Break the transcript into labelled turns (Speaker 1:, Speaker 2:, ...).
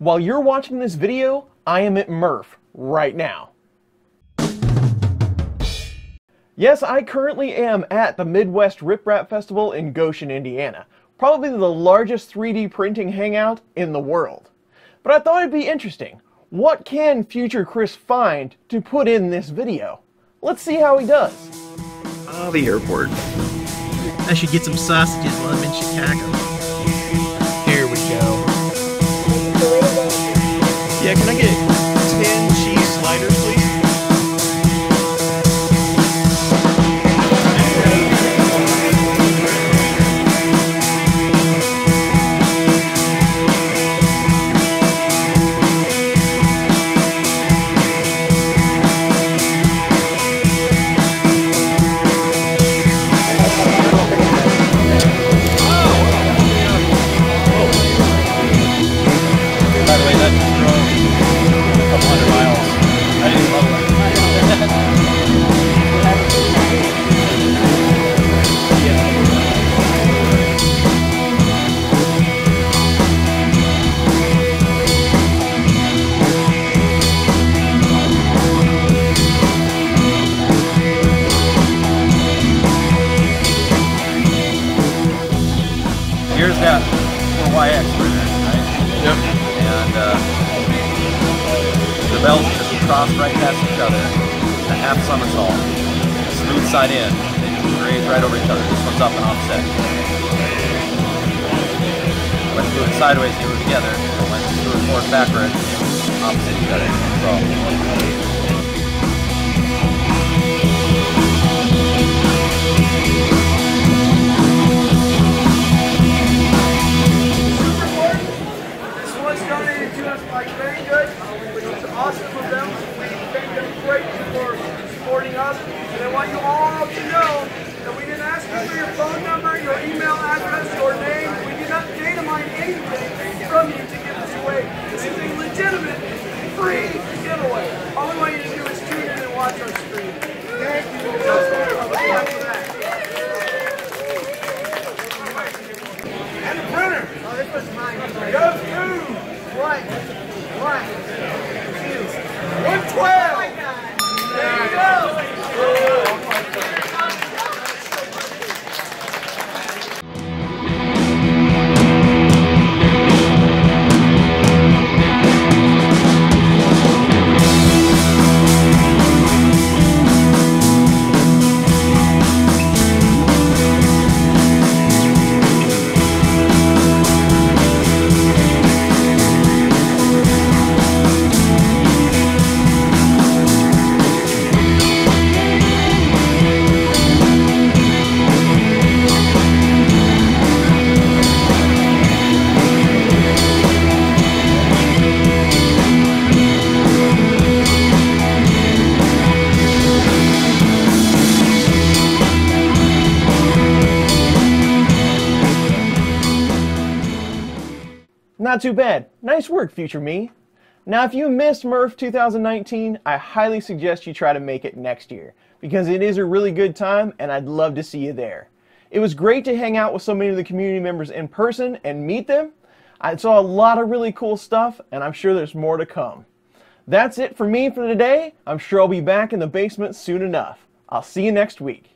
Speaker 1: While you're watching this video, I am at MRRF right now. Yes, I currently am at the Midwest RepRap Festival in Goshen, Indiana. Probably the largest 3D printing hangout in the world. But I thought it'd be interesting. What can future Chris find to put in this video? Let's see how he does.
Speaker 2: Oh, the airport.
Speaker 3: I should get some sausages while I'm in Chicago. Here we go.
Speaker 2: Yeah, can I get 10 cheese sliders, please?
Speaker 4: Here's got 4YX right there, right?
Speaker 2: Yep.
Speaker 4: And the belts just cross right past each other. A half somersault. Smooth side in. They just graze right over each other. This one's up and offset. When fluid sideways, they move together. And when fluid forward backward, opposite each other. So.
Speaker 5: Like BandGood, which is awesome of them. We thank them greatly for supporting us. And I want you all to know that we didn't ask you for your phone number, your email address, your name. We did not data mine anything from you to give this away. This is a legitimate, free giveaway. All we want you to do is tune in and watch our stream. Thank you. And the printer. Oh, this was mine. Go to. Right. 112! There you go!
Speaker 1: Not too bad. Nice work, future me. Now, if you missed MRRF 2019, I highly suggest you try to make it next year, because it is a really good time and I'd love to see you there. It was great to hang out with so many of the community members in person and meet them. I saw a lot of really cool stuff, and I'm sure there's more to come. That's it for me for today. I'm sure I'll be back in the basement soon enough. I'll see you next week.